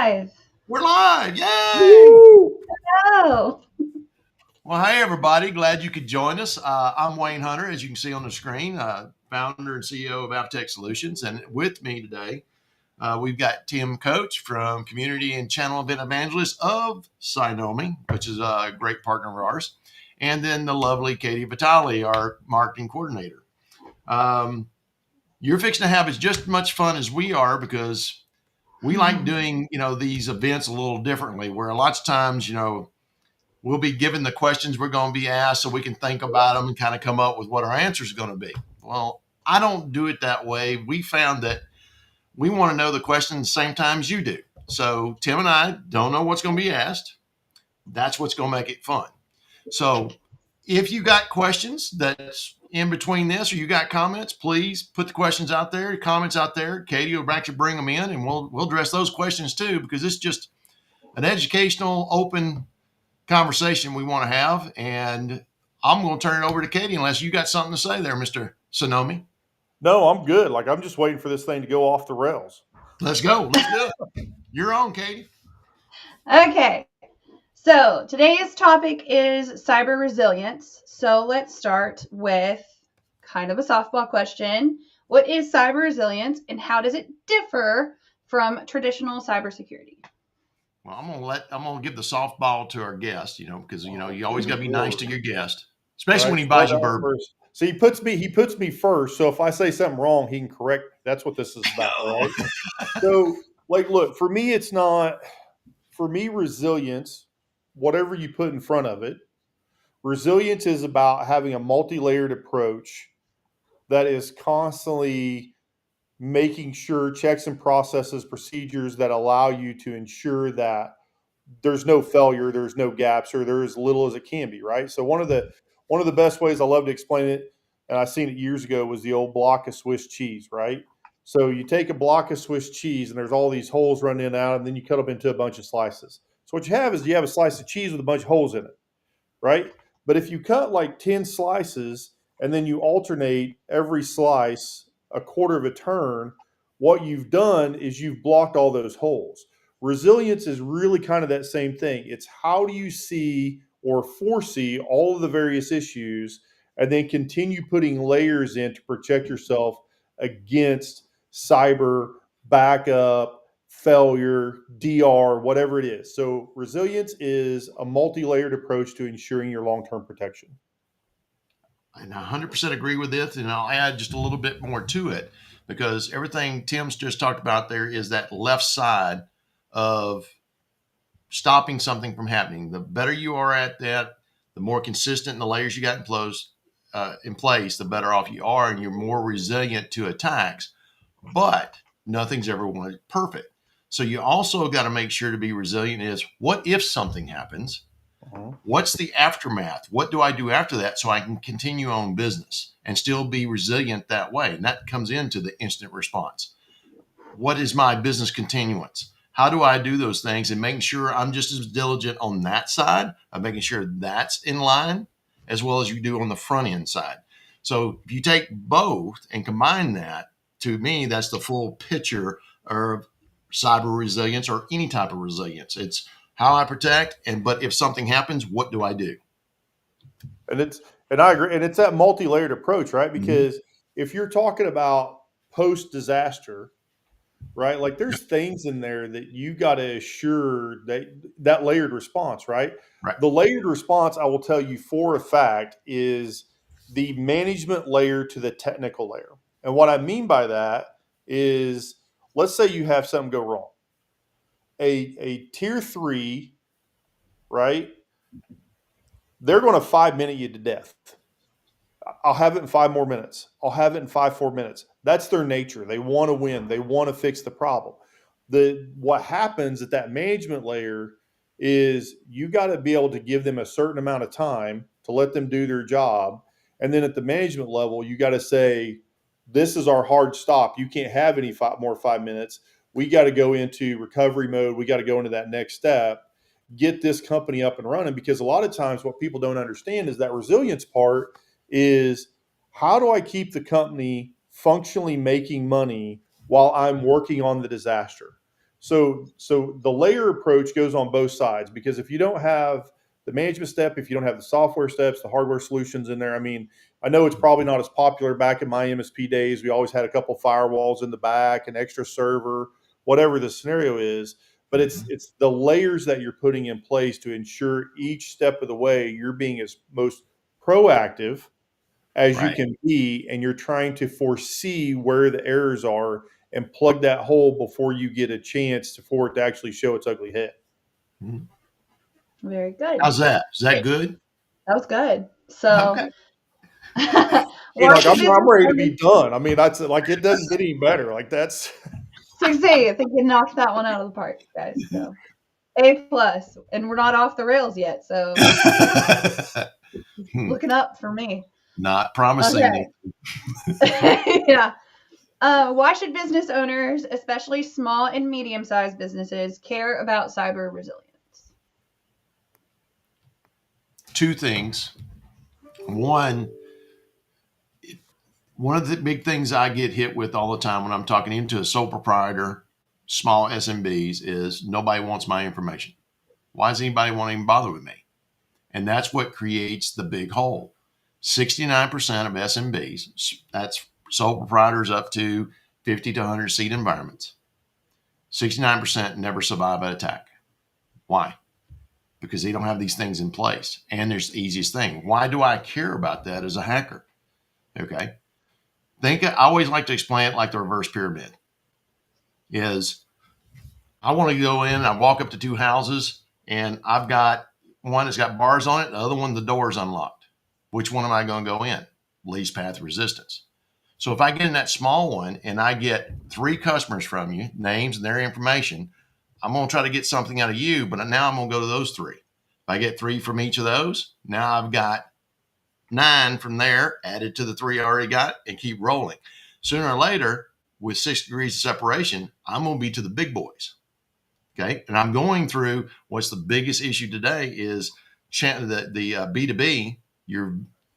live. We're live. Yay! Woo! Oh, Well, hey, everybody. Glad you could join us. I'm Wayne Hunter, as you can see on the screen, founder and CEO of Avtech Solutions. And with me today, we've got Tim Coach from Community and Channel Event Evangelist of Cynomi, which is a great partner of ours. And then the lovely Katie Vitale, our marketing coordinator. You're fixing to have as just much fun as we are because we like doing, these events a little differently, where lots of times, we'll be given the questions we're going to be asked so we can think about them and kind of come up with what our answers are going to be. Well, I don't do it that way. We found that we want to know the question the same time as you do. So Tim and I don't know what's going to be asked. That's what's going to make it fun. So if you got questions that's in between this, or you got comments, please put the questions out there, comments out there. Katie will actually bring them in, and we'll address those questions too, because it's just an educational, open conversation we want to have. And I'm going to turn it over to Katie, unless you got something to say there, Mr. Cynomi. No, I'm good. I'm just waiting for this thing to go off the rails. Let's go. Let's do it. You're on, Katie. okay. So today's topic is cyber resilience. So let's start with kind of a softball question. What is cyber resilience and how does it differ from traditional cybersecurity? Well, I'm gonna give the softball to our guest, because you always got to be nice to your guest, especially when he buys you bourbon. First. So he puts me first. So if I say something wrong, he can correct me. That's what this is about, right? So look, for me, it's not. For me, resilience, whatever you put in front of it, resilience is about having a multi-layered approach that is constantly making sure checks and processes, procedures that allow you to ensure that there's no failure, there's no gaps, or there as little as it can be, right? So one of the best ways I love to explain it, and I seen it years ago, was the old block of Swiss cheese, right? So you take a block of Swiss cheese and there's all these holes running in and out, and then you cut them into a bunch of slices. So what you have is a slice of cheese with a bunch of holes in it, right? But if you cut 10 slices and then you alternate every slice a quarter of a turn, what you've done is you've blocked all those holes. Resilience is really kind of that same thing. It's how do you see or foresee all of the various issues and then continue putting layers in to protect yourself against cyber backup, failure, DR, whatever it is. So resilience is a multi-layered approach to ensuring your long-term protection. And I 100% agree with this, and I'll add just a little bit more to it, because everything Tim's just talked about there is that left side of stopping something from happening. The better you are at that, the more consistent in the layers you got in place, the better off you are, and you're more resilient to attacks. But nothing's ever perfect. So you also got to make sure to be resilient is, what if something happens? What's the aftermath? What do I do after that so I can continue on business and still be resilient that way? And that comes into the instant response. What is my business continuance? How do I do those things, and making sure I'm just as diligent on that side of making sure that's in line as well as you do on the front end side. So if you take both and combine that, to me, that's the full picture of cyber resilience or any type of resilience. It's how I protect, but if something happens, what do I do? And I agree, and it's that multi-layered approach, right? Because if you're talking about post-disaster, right? There's things in there that you got to assure that layered response, right? Right. The layered response, I will tell you for a fact, is the management layer to the technical layer. And what I mean by that is, let's say you have something go wrong. A tier 3, right? They're going to 5-minute you to death. I'll have it in 5 more minutes. I'll have it in 4 minutes. That's their nature. They want to win. They want to fix the problem. What happens at that management layer is you got to be able to give them a certain amount of time to let them do their job. And then at the management level, you got to say, this is our hard stop. You can't have any more 5 minutes. We got to go into recovery mode. We got to go into that next step, get this company up and running. Because a lot of times what people don't understand is that resilience part is, how do I keep the company functionally making money while I'm working on the disaster? So the layer approach goes on both sides, because if you don't have the management step, if you don't have the software steps, the hardware solutions in there, I mean, I know it's probably not as popular back in my MSP days. We always had a couple firewalls in the back, an extra server, whatever the scenario is. But it's the layers that you're putting in place to ensure each step of the way you're being as most proactive as you Right. can be, and you're trying to foresee where the errors are and plug that hole before you get a chance for it to actually show its ugly head. Mhm. Very good. How's that? Is that Great. good? That was good. So, Okay. Hey, why like should I'm business ready to owners be done. I mean, that's like it doesn't get any better. Like that's succeed? I think you knocked that one out of the park, guys. So, A plus, and we're not off the rails yet. So, Hmm. looking up for me. Not promising. Okay. Yeah. Why should business owners, especially small and medium-sized businesses, care about cyber resilience? Two things. One, one of the big things I get hit with all the time when I'm talking even to a sole proprietor, small SMBs, is nobody wants my information. Why does anybody want to even bother with me? And that's what creates the big hole. 69% of SMBs, that's sole proprietors up to 50 to 100 seat environments, 69% never survive an attack. Why? Because they don't have these things in place. And there's the easiest thing. Why do I care about that as a hacker? Okay. I always like to explain it like the reverse pyramid is I want to go in, I walk up to two houses and I've got one that's got bars on it, the other one, the door is unlocked. Which one am I going to go in? Least path resistance. So if I get in that small one and I get 3 customers from you, names and their information, I'm going to try to get something out of you, but now I'm going to go to those 3. If I get 3 from each of those, now I've got 9 from there added to the 3 I already got and keep rolling. Sooner or later, with 6 degrees of separation, I'm going to be to the big boys. Okay. And I'm going through what's the biggest issue today is the B2B,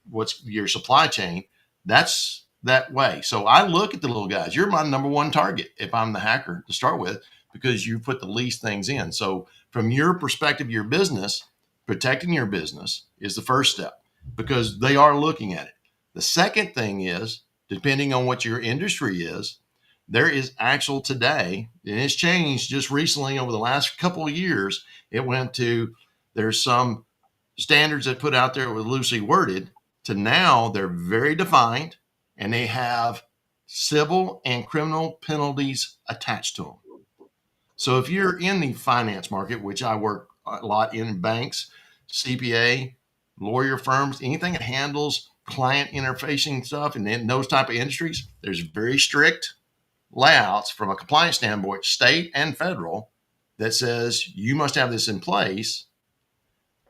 what's your supply chain. That's that way. So I look at the little guys. You're my number one target if I'm the hacker to start with, because you put the least things in. So from your perspective, your business, protecting your business is the first step because they are looking at it. The second thing is, depending on what your industry is, there is actual today, and it's changed just recently over the last couple of years. It went to there's some standards that put out there were loosely worded to now they're very defined and they have civil and criminal penalties attached to them. So if you're in the finance market, which I work a lot in banks, CPA, lawyer firms, anything that handles client interfacing stuff and in those type of industries, there's very strict layouts from a compliance standpoint, state and federal, that says you must have this in place.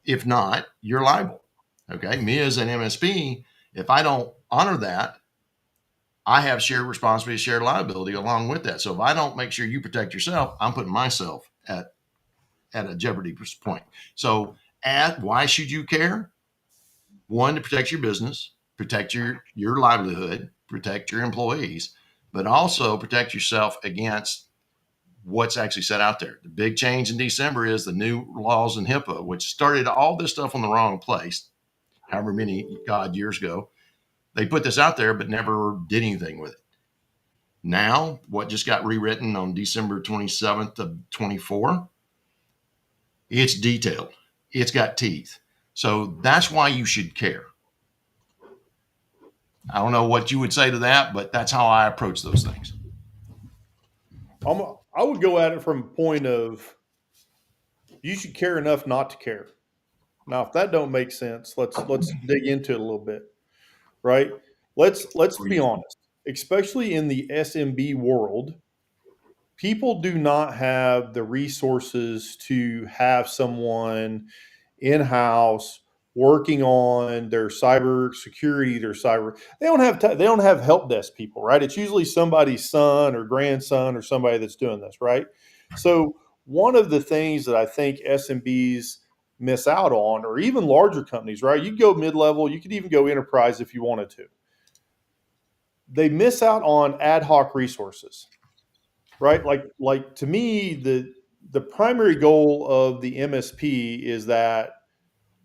If not, you're liable. Okay. Me as an MSP, if I don't honor that, I have shared responsibility, shared liability along with that. So if I don't make sure you protect yourself, I'm putting myself at a jeopardy point. So why should you care? One, to protect your business, protect your livelihood, protect your employees, but also protect yourself against what's actually set out there. The big change in December is the new laws in HIPAA, which started all this stuff on the wrong place, however many years ago. They put this out there, but never did anything with it. Now, what just got rewritten on December 27th of 24, it's detailed. It's got teeth. So that's why you should care. I don't know what you would say to that, but that's how I approach those things. I would go at it from a point of you should care enough not to care. Now, if that don't make sense, let's dig into it a little bit, right? Let's be honest, especially in the SMB world, people do not have the resources to have someone in house working on their cyber security, their cyber. They don't have help desk people, right? It's usually somebody's son or grandson or somebody that's doing this, right? So one of the things that I think SMBs miss out on, or even larger companies, right? You go mid level, you could even go enterprise if you wanted to. They miss out on ad hoc resources. right? Like to me, the primary goal of the MSP is that,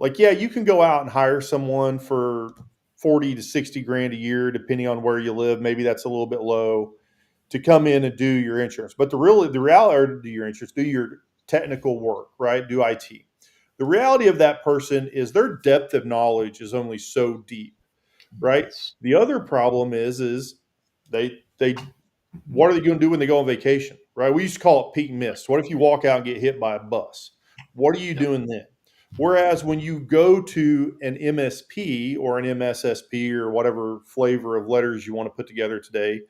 like, yeah, you can go out and hire someone for 40 to 60 grand a year, depending on where you live. Maybe that's a little bit low to come in and do your insurance. But the reality, or do your insurance, do your technical work, right? Do IT. The reality of that person is their depth of knowledge is only so deep, right? Yes. The other problem is they what are they going to do when they go on vacation, right? We used to call it peak and miss. What if you walk out and get hit by a bus? What are you Yep. doing then? Whereas when you go to an MSP or an MSSP or whatever flavor of letters you want to put together today,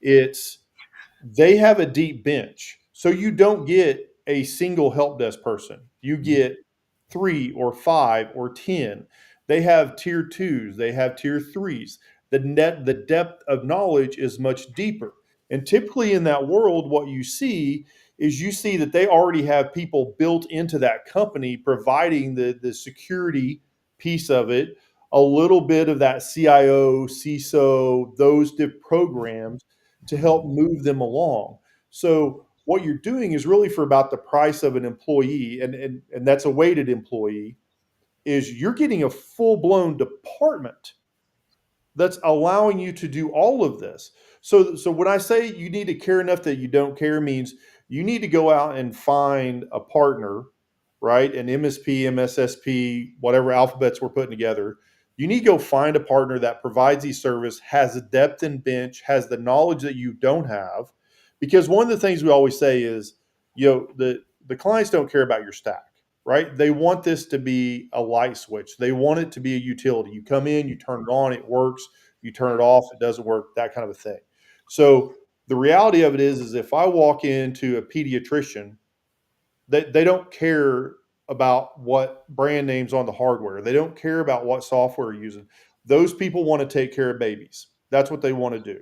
it's they have a deep bench. So you don't get a single help desk person. You get 3 or 5 or 10. They have tier twos, they have tier threes. The depth of knowledge is much deeper. And typically in that world, what you see is you see that they already have people built into that company providing the security piece of it, a little bit of that CIO, CISO, those programs to help move them along. So what you're doing is really for about the price of an employee, and that's a weighted employee, is you're getting a full-blown department that's allowing you to do all of this. So when I say you need to care enough that you don't care means you need to go out and find a partner, right? An MSP, MSSP, whatever alphabets we're putting together. You need to go find a partner that provides these service, has the depth and bench, has the knowledge that you don't have. Because one of the things we always say is, the clients don't care about your stack, right? They want this to be a light switch. They want it to be a utility. You come in, you turn it on, it works. You turn it off, it doesn't work, that kind of a thing. So the reality of it is if I walk into a pediatrician, they don't care about what brand names on the hardware. They don't care about what software you're using. Those people want to take care of babies. That's what they want to do.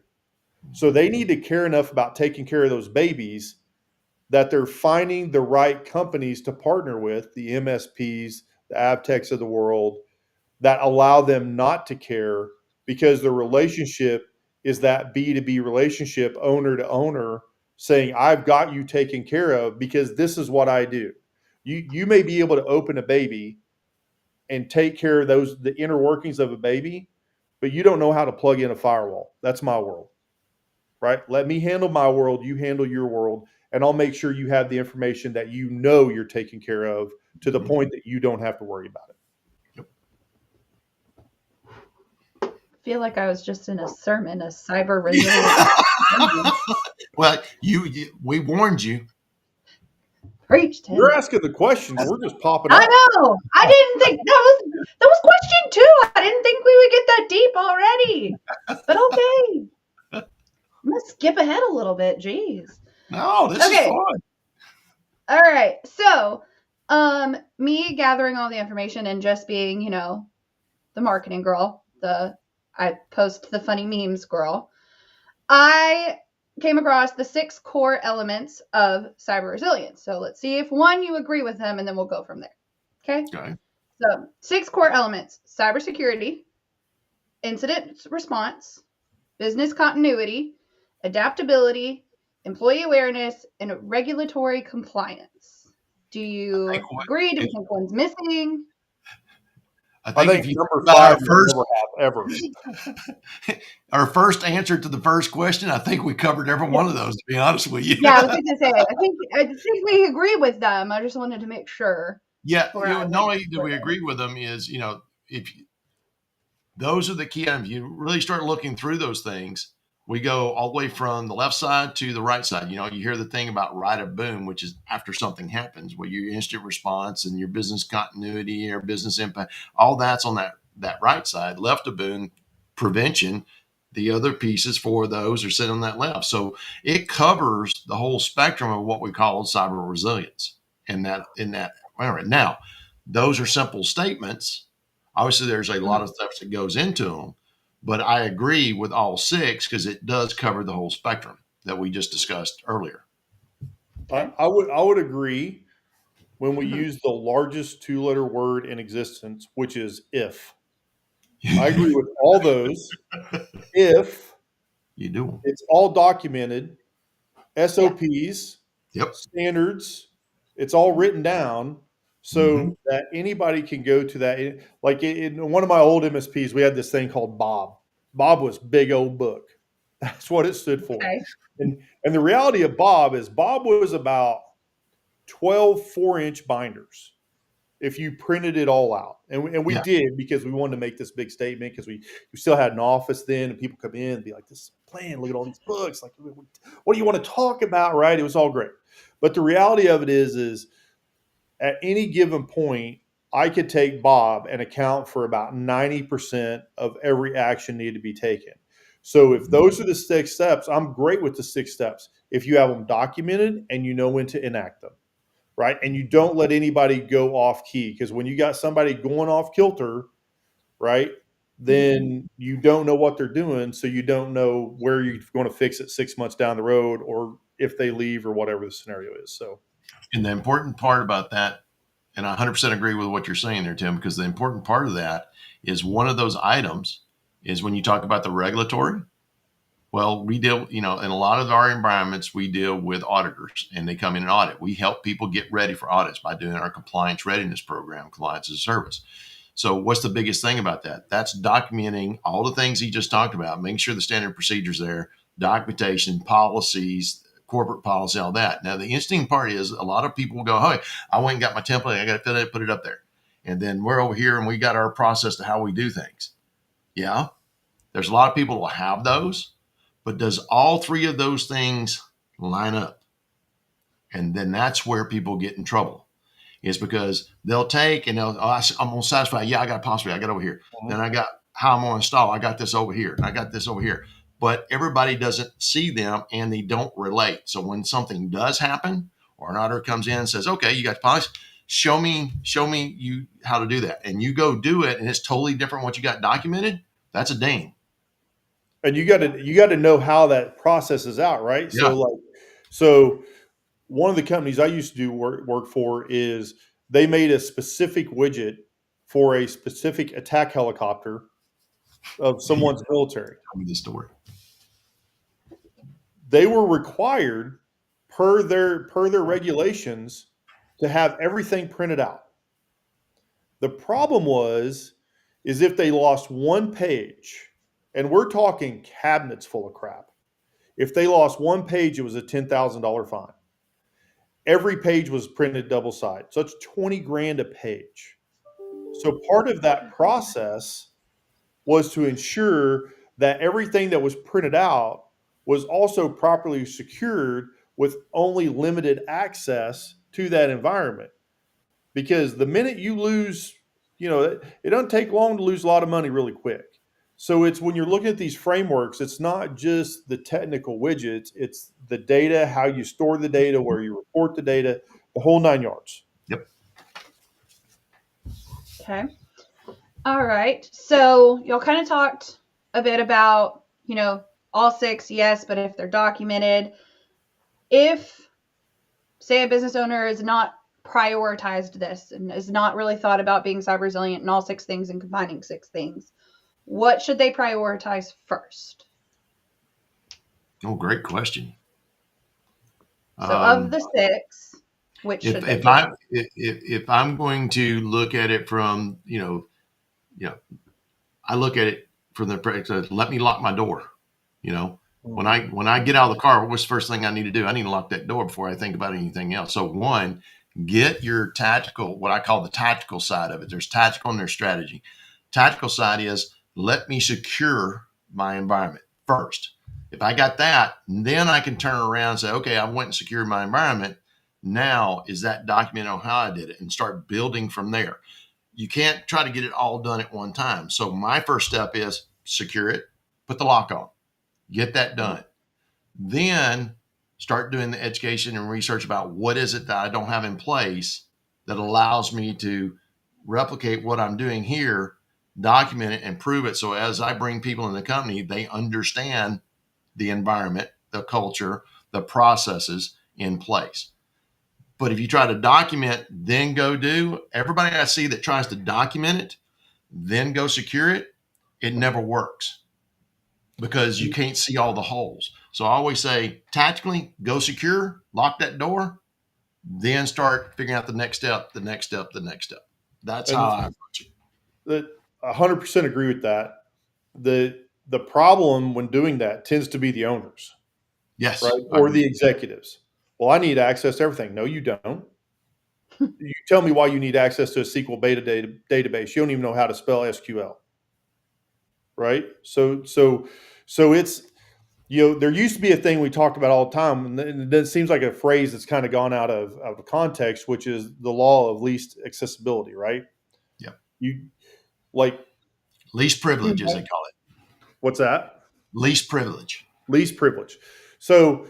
So they need to care enough about taking care of those babies that they're finding the right companies to partner with, the MSPs, the Avtechs of the world, that allow them not to care because the relationship is that B2B relationship, owner to owner, saying, I've got you taken care of because this is what I do. You may be able to open a baby and take care of the inner workings of a baby, but you don't know how to plug in a firewall. That's my world, right? Let me handle my world, you handle your world, and I'll make sure you have the information that you know you're taken care of to the Mhm. point that you don't have to worry about it. Yep. I feel like I was just in a sermon, a cyber resilience. Well, we warned you. Preach, You're Tim. asking the questions. We're just popping I off. know. I didn't think that was question two. I didn't think we would get that deep already. But okay. I'm gonna skip ahead a little bit. Jeez. No, this is Okay. fun. All right. So, me gathering all the information and just being, the marketing girl, I post the funny memes girl. I came across the 6 core elements of cyber resilience. So let's see if one you agree with them, and then we'll go from there. Okay. Okay. So 6 core elements: cybersecurity, incident response, business continuity, adaptability, employee awareness, and regulatory compliance. Do I think you what agree? Do we if think one's missing? I I think think if you think number about five will never have ever. our first answer to the first question, I think we covered every one of those. To be honest with you. Yeah, I was going to say. I think we agree with them. I just wanted to make sure Yeah, before I not went only do we further. agree with them, is if those are the key items. You really start looking through those things. We go all the way from the left side to the right side. You hear the thing about right of boom, which is after something happens, where your instant response and your business continuity or business impact, all that's on that right side. Left of boom, prevention. The other pieces for those are sitting on that left. So it covers the whole spectrum of what we call cyber resilience. In that, all right. Now, those are simple statements. Obviously, there's a lot of Mhm. stuff that goes into them, but I agree with all 6 because it does cover the whole spectrum that we just discussed earlier. I, Okay. I would I would agree when we Mhm. use the largest 2-letter word in existence, which is if. I agree with all those. If You do. it's all documented, SOPs, Yep. standards. It's all written down Mm-hmm. so that anybody can go to that. Like in one of my old MSPs, we had this thing called Bob. Bob was big old book. That's what it stood for. Okay. And the reality of Bob is Bob was about 12 4-inch binders if you printed it all out. And we Yeah. did because we wanted to make this big statement because we still had an office then and people come in and be like, this is a plan, look at all these books. Like, what do you want to talk about? Right. It was all great. But the reality of it is at any given point, I could take Bob and account for about 90% of every action needed to be taken. So if those are the 6 steps, I'm great with the 6 steps. If you have them documented and you know when to enact them, right? And you don't let anybody go off key because when you got somebody going off kilter, right, then you don't know what they're doing. So you don't know where you're going to fix it 6 months down the road or if they leave or whatever the scenario is. So, And the important part about that, and I 100% agree with what you're saying there, Tim, because the important part of that is one of those items is when you talk about the regulatory. Well, we deal, in a lot of our environments, we deal with auditors and they come in and audit. We help people get ready for audits by doing our compliance readiness program, compliance as a service. So, what's the biggest thing about that? That's documenting all the things he just talked about, making sure the standard procedures there, documentation, policies, corporate policy, all that. Now, the interesting part is a lot of people will go, "Hey, I went and got my template. I got to fill it, put it up there." And then we're over here and we got our process to how we do things. Yeah, there's a lot of people who will have those, but does all three of those things line up? And then that's where people get in trouble is because they'll take and I'm going to satisfy. Yeah, I got a possibility. I got over here. Then I got how I'm going to install. I got this over here. And I got this over here. But everybody doesn't see them and they don't relate. So when something does happen or an auditor comes in and says, okay, you got the policy, show me you how to do that. And you go do it and it's totally different what you got documented. That's a ding. and you got to know how that process is out, right? Yeah. So one of the companies I used to do work for is they made a specific widget for a specific attack helicopter of Tell someone's military. me the story. They were required per their regulations to have everything printed out. The problem is if they lost one page, and we're talking cabinets full of crap. If they lost one page, it was a $10,000 fine. Every page was printed double sided. So it's 20 grand a page. So part of that process was to ensure that everything that was printed out was also properly secured with only limited access to that environment. Because the minute you lose, it doesn't take long to lose a lot of money really quick. So it's when you're looking at these frameworks, it's not just the technical widgets, it's the data, how you store the data, where you report the data, the whole 9 yards. Yep. Okay. All right. So y'all kind of talked a bit about, all 6, yes, but if they're documented, if, say, a business owner is not prioritized this and is not really thought about being cyber resilient in all 6 things and combining 6 things, what should they prioritize first? Oh, great question. So of the 6, which should they do? If I'm going to look at it from I look at it from the perspective, let me lock my door. When I get out of the car, what's the first thing I need to do? I need to lock that door before I think about anything else. So one, get your tactical, what I call the tactical side of it. There's tactical and there's strategy. Tactical side is let me secure my environment first. If I got that, then I can turn around and say, okay, I went and secured my environment. Now is that documented on how I did it and start building from there. You can't try to get it all done at one time. So my first step is secure it, put the lock on, get that done. Then start doing the education and research about what is it that I don't have in place that allows me to replicate what I'm doing here, document it and prove it. So as I bring people in the company, they understand the environment, the culture, the processes in place. But if you try to document, then go do, everybody I see that tries to document it, then go secure it, it never works because you can't see all the holes. So I always say, tactically, go secure, lock that door, then start figuring out the next step, the next step, the next step. That's how And I approach it. that 100% agree with that. The problem when doing that tends to be the owners, right? Yes, I Or agree. the executives. Well, I need access to everything. No, you don't. You tell me why you need access to a SQL database. You don't even know how to spell SQL, right? So it's, there used to be a thing we talked about all the time, and it seems like a phrase that's kind of gone out of context, which is the law of least accessibility, right? Yep. You like Least privilege, as they call it. what's that? Least privilege. Least privilege. So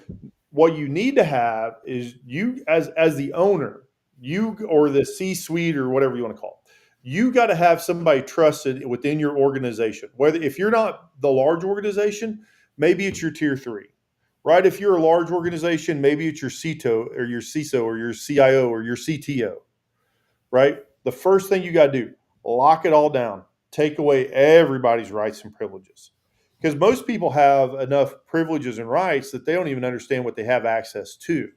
what you need to have is you as the owner, you or the C-suite or whatever you want to call it, you got to have somebody trusted within your organization. Whether if you're not the large organization, maybe it's your tier three, right? If you're a large organization, maybe it's your CTO or your CISO or your CIO or your CTO, right? The first thing you got to do, lock it all down, take away everybody's rights and privileges. Because most people have enough privileges and rights that they don't even understand what they have access to.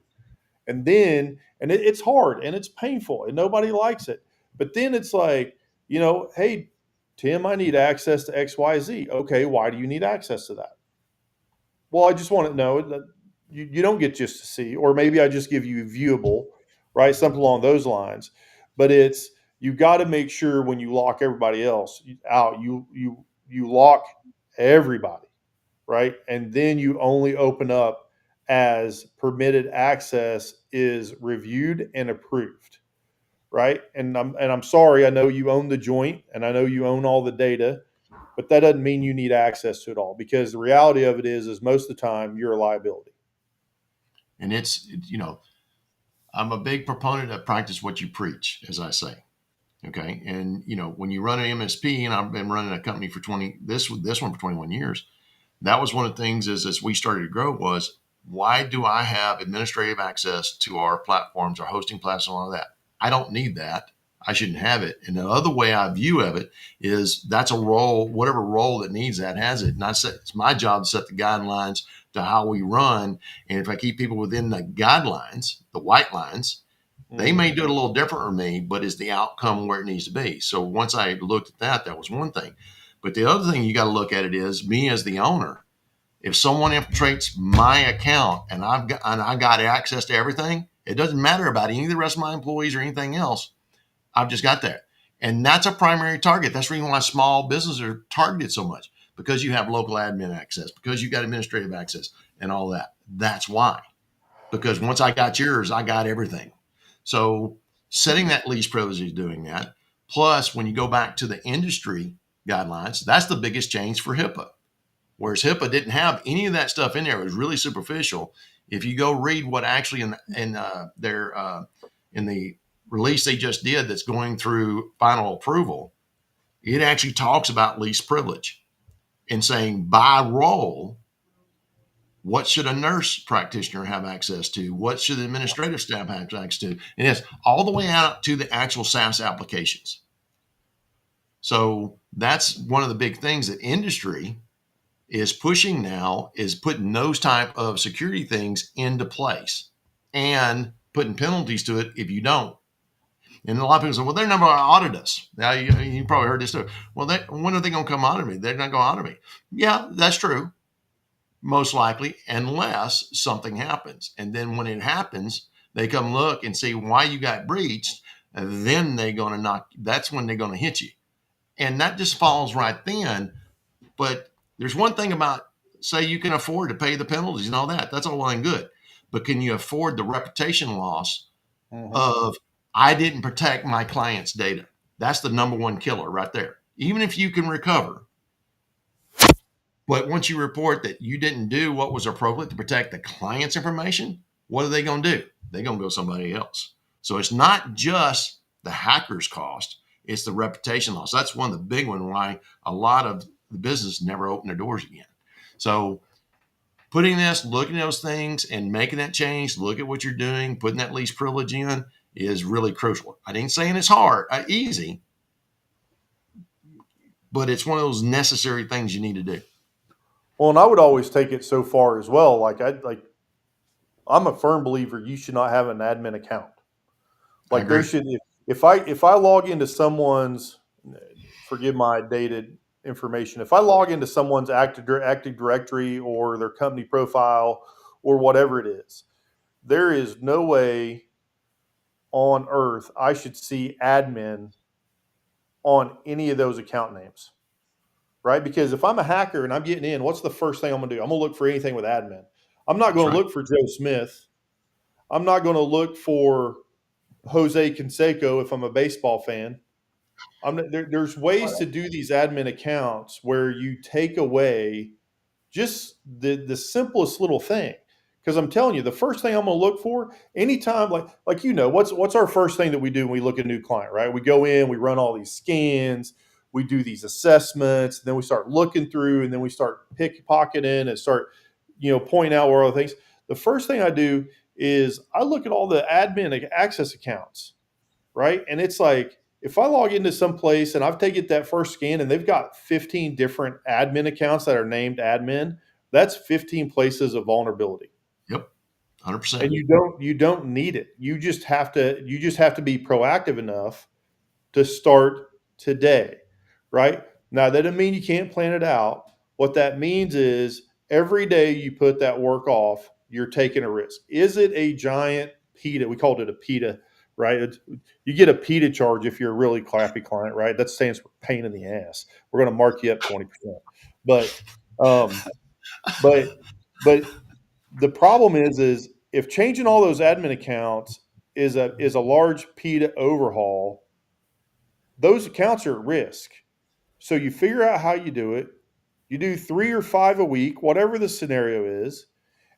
And it's hard and it's painful and nobody likes it. But then it's like, hey, Tim, I need access to XYZ. Okay, why do you need access to that? Well, I just want to know that you don't get just to see, or maybe I just give you viewable, right? Something along those lines. But it's you got to make sure when you lock everybody else out, you lock everybody, right? And then you only open up as permitted access is reviewed and approved, right? And I'm sorry, I know you own the joint and I know you own all the data, but that doesn't mean you need access to it all because the reality of it is most of the time you're a liability. And I'm a big proponent of practice what you preach, as I say. Okay. And, when you run an MSP, and I've been running a company for this one for 21 years, that was one of the things as we started to grow was, why do I have administrative access to our platforms, our hosting platforms, and all that? I don't need that. I shouldn't have it. And the other way I view of it is that's a role, whatever role that needs that has it. And it's my job to set the guidelines to how we run. And if I keep people within the guidelines, the white lines, they may do it a little different from me, but is the outcome where it needs to be? So once I looked at that, that was one thing. But the other thing you got to look at it is me as the owner. If someone infiltrates my account and I got access to everything, it doesn't matter about any of the rest of my employees or anything else. I've just got that. And that's a primary target. That's the reason why small businesses are targeted so much, because you have local admin access, because you got administrative access and all that. That's why. Because once I got yours, I got everything. So setting that least privilege is doing that. Plus, when you go back to the industry guidelines, that's the biggest change for HIPAA. Whereas HIPAA didn't have any of that stuff in there. It was really superficial. If you go read what actually in the release they just did that's going through final approval, it actually talks about least privilege and saying by role, what should a nurse practitioner have access to? What should the administrative staff have access to? And it's all the way out to the actual SaaS applications. So that's one of the big things that industry is pushing now, is putting those type of security things into place and putting penalties to it if you don't. And a lot of people say, well, they're never going to audit us. Now, you probably heard this too. Well, when are they going to come audit me? They're not going to audit me. Yeah, that's true. Most likely, unless something happens. And then when it happens, they come look and see why you got breached. And then that's when they're going to hit you. And that just falls right then. But there's one thing about, say you can afford to pay the penalties and all that. That's all well and good. But can you afford the reputation loss of, I didn't protect my client's data? That's the number one killer right there. Even if you can recover, but once you report that you didn't do what was appropriate to protect the client's information, what are they going to do? They're going to go somebody else. So it's not just the hacker's cost, it's the reputation loss. That's one of the big ones why a lot of the business never open their doors again. So putting this, looking at those things and making that change, look at what you're doing, putting that least privilege in is really crucial. I ain't saying it's hard, easy, but it's one of those necessary things you need to do. Well, and I would always take it so far as well. I'm a firm believer you should not have an admin account. I Like there agree. should if I log into someone's, forgive my dated information, if I log into someone's Active Directory or their company profile or whatever it is, there is no way on earth I should see admin on any of those account names, right? Because if I'm a hacker and I'm getting in, what's the first thing I'm going to do? I'm going to look for anything with admin. I'm not That's going to right. look for Joe Smith. I'm not going to look for Jose Canseco if I'm a baseball fan. There's ways to do these admin accounts where you take away just the simplest little thing. Because I'm telling you, the first thing I'm going to look for anytime, what's our first thing that we do when we look at a new client, right? We go in, we run all these scans, we do these assessments, and then we start looking through, and then we start pickpocketing and start, pointing out where all the things. The first thing I do is I look at all the admin access accounts, right? And it's like if I log into some place and I've taken that first scan and they've got 15 different admin accounts that are named admin, that's 15 places of vulnerability. Yep. And 100%. you don't need it. You just have to be proactive enough to start today, right? Now, that doesn't mean you can't plan it out. What that means is every day you put that work off, you're taking a risk. Is it a giant PETA? We called it a PETA, right? You get a PETA charge if you're a really crappy client, right? That stands for pain in the ass. We're going to mark you up 20%. But, um, but, but the problem is if changing all those admin accounts is a large PETA overhaul, those accounts are at risk. So you figure out how you do it. You do 3 or 5 a week, whatever the scenario is.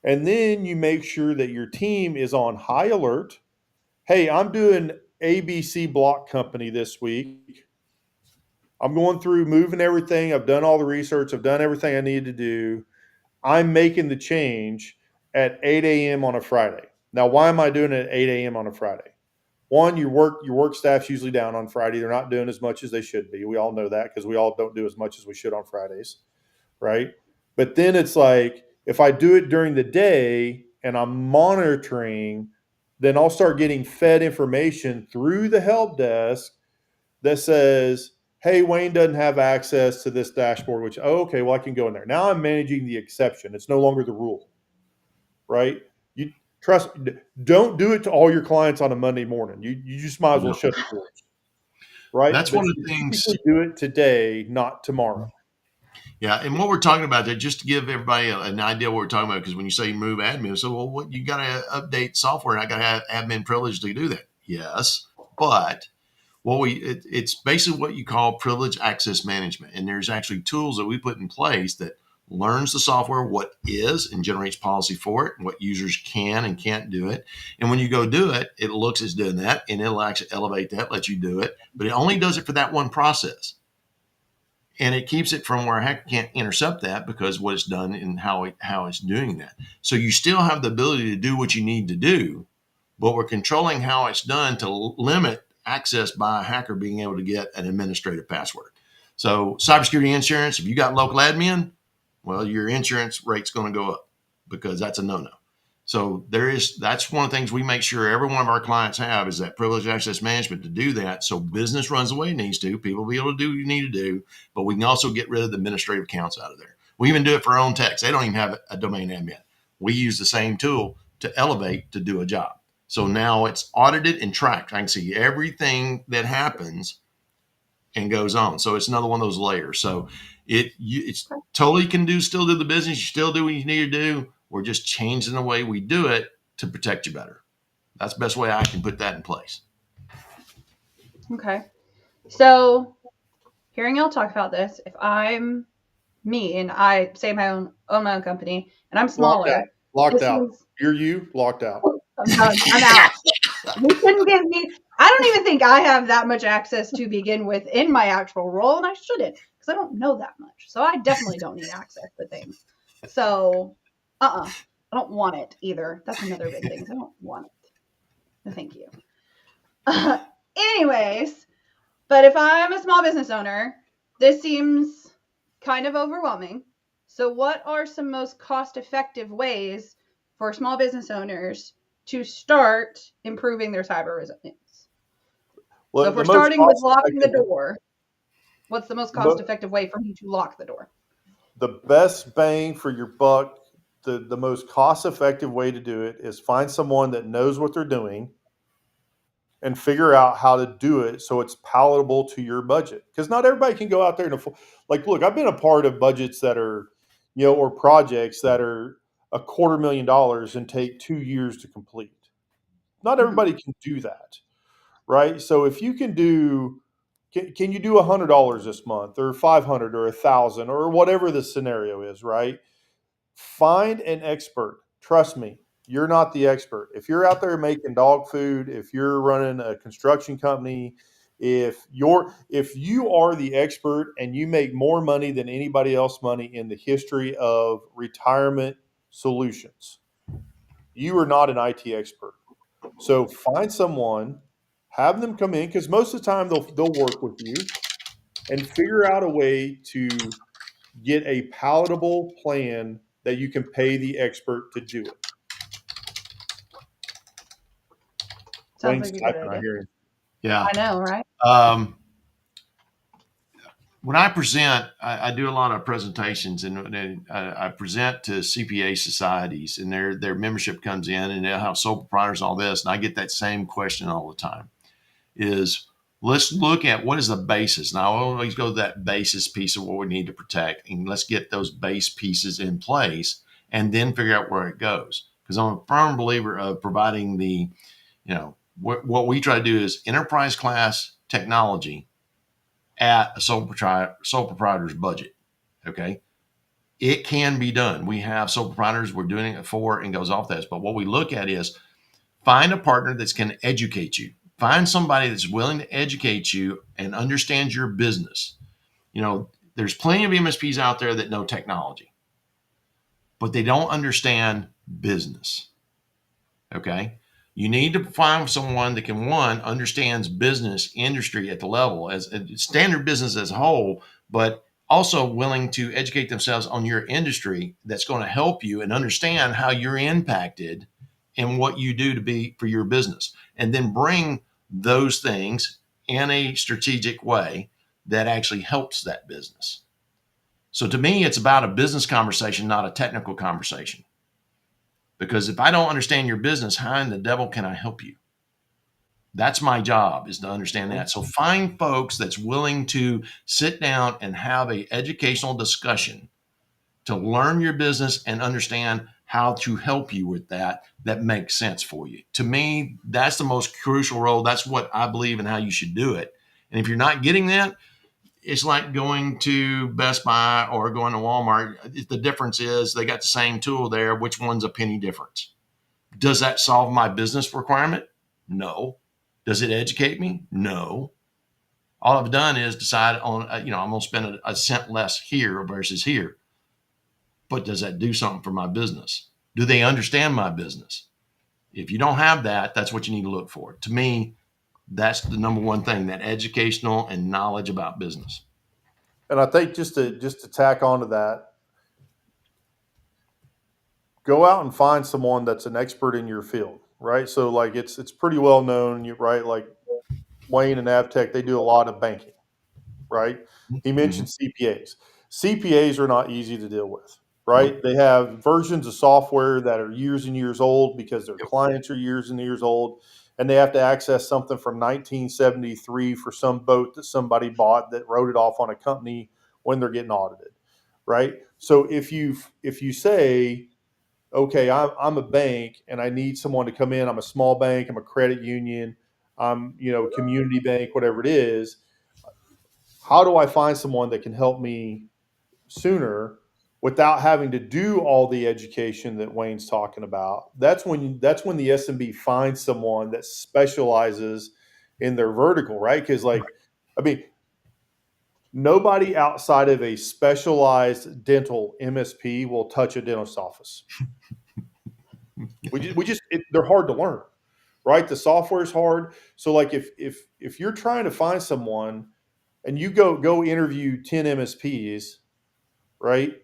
And then you make sure that your team is on high alert. Hey, I'm doing ABC Block Company this week. I'm going through moving everything. I've done all the research. I've done everything I need to do. I'm making the change at 8 a.m. on a Friday. Now, why am I doing it at 8 a.m. on a Friday? One, your work staff's usually down on Friday. They're not doing as much as they should be. We all know that because we all don't do as much as we should on Fridays, right? But then it's like if I do it during the day and I'm monitoring, then I'll start getting fed information through the help desk that says, "Hey, Wayne doesn't have access to this dashboard." Which, oh, okay, well I can go in there. Now I'm managing the exception. It's no longer the rule, right? You trust. Don't do it to all your clients on a Monday morning. You just might as well No. shut the doors, right? That's But one of the specifically things. do it today, not tomorrow. Yeah, and what we're talking about there, just to give everybody an idea what we're talking about, because when you say move admin, so well, what you got to update software, and I got to have admin privilege to do that. Yes, but it's basically what you call privilege access management, and there's actually tools that we put in place that learns the software what is and generates policy for it, and what users can and can't do it. And when you go do it, it looks as doing that, and it'll actually elevate that, let you do it, but it only does it for that one process. And it keeps it from where a hacker can't intercept that because what it's done and how it's doing that. So you still have the ability to do what you need to do, but we're controlling how it's done to limit access by a hacker being able to get an administrative password. So cybersecurity insurance, if you got local admin, well, your insurance rate's going to go up because that's a no-no. So that's one of the things we make sure every one of our clients have is that privileged access management to do that. So business runs the way it needs to. People will be able to do what you need to do, but we can also get rid of the administrative accounts out of there. We even do it for our own techs. They don't even have a domain admin. We use the same tool to elevate to do a job. So now it's audited and tracked. I can see everything that happens and goes on. So it's another one of those layers. So it's totally can still do the business. You still do what you need to do. We're just changing the way we do it to protect you better. That's the best way I can put that in place. Okay. So hearing y'all talk about this, if I'm me and I say own my own company and I'm Locked out. smaller, Locked this out. seems You're you locked out. I'm done. I'm out. You couldn't give me. I don't even think I have that much access to begin with in my actual role, and I shouldn't because I don't know that much. So I definitely don't need access to things. So, I don't want it either. That's another big thing. I don't want it. No, thank you. Anyways, but if I'm a small business owner, this seems kind of overwhelming. So, what are some most cost effective ways for small business owners to start improving their cyber resilience? So, Well, if we're the most starting with cost locking the effective, door, what's the most cost effective way for me to lock the door? the best bang for your buck, the most cost effective way to do it is find someone that knows what they're doing and figure out how to do it so it's palatable to your budget. Because not everybody can go out there and like, look, I've been a part of budgets that are, or projects that are $250,000 and take 2 years to complete. Not Mm-hmm. everybody can do that, right? So if you can do, can you do $100 this month or 500 or 1,000 or whatever the scenario is, right? Find an expert. Trust me, you're not the expert. If you're out there making dog food, if you're running a construction company, if you are the expert and you make more money than anybody else money in the history of retirement solutions, you are not an IT expert. So find someone, have them come in because most of the time they'll work with you and figure out a way to get a palatable plan that you can pay the expert to do it. Sounds Wayne's like a good typing, I idea. hear him. Yeah. I know, right? When I present, I do a lot of presentations, and I present to CPA societies, and their membership comes in, and they'll have sole proprietors, all this, and I get that same question all the time: is let's look at what is the basis. Now, I always go to that basis piece of what we need to protect, and let's get those base pieces in place, and then figure out where it goes. Because I'm a firm believer of providing what we try to do is enterprise class technology at a sole proprietor's budget. Okay. It can be done. We have sole proprietors we're doing it for and goes off this. But what we look at is find a partner that's going to educate you. Find somebody that's willing to educate you and understands your business. There's plenty of MSPs out there that know technology, but they don't understand business. Okay. You need to find someone that can, one, understands business industry at the level as standard business as a whole, but also willing to educate themselves on your industry that's going to help you and understand how you're impacted in what you do to be for your business. And then bring those things in a strategic way that actually helps that business. So to me, it's about a business conversation, not a technical conversation. Because if I don't understand your business, how in the devil can I help you? That's my job, is to understand that. So find folks that's willing to sit down and have a educational discussion to learn your business and understand how to help you with that makes sense for you. To me, that's the most crucial role. That's what I believe in how you should do it. And if you're not getting that, it's like going to Best Buy or going to Walmart. The difference is they got the same tool there. Which one's a penny difference? Does that solve my business requirement? No. Does it educate me? No. All I've done is decide on, I'm going to spend a cent less here versus here. But does that do something for my business? Do they understand my business? If you don't have that, that's what you need to look for. To me, that's the number one thing, that educational and knowledge about business. And I think just to tack onto that, go out and find someone that's an expert in your field, right? So like it's pretty well known, right? Like Wayne and Avtech, they do a lot of banking, right? He Mm-hmm. mentioned CPAs. CPAs are not easy to deal with, right? They have versions of software that are years and years old because their Yep. clients are years and years old, and they have to access something from 1973 for some boat that somebody bought that wrote it off on a company when they're getting audited, right? So if you say, okay, I'm a bank and I need someone to come in. I'm a small bank. I'm a credit union. I'm, community bank, whatever it is. How do I find someone that can help me sooner without having to do all the education that Wayne's talking about? That's when the SMB finds someone that specializes in their vertical, right? Because I mean, nobody outside of a specialized dental MSP will touch a dentist office. They're hard to learn, right? The software is hard. So like if you're trying to find someone and you go interview 10 MSPs, right?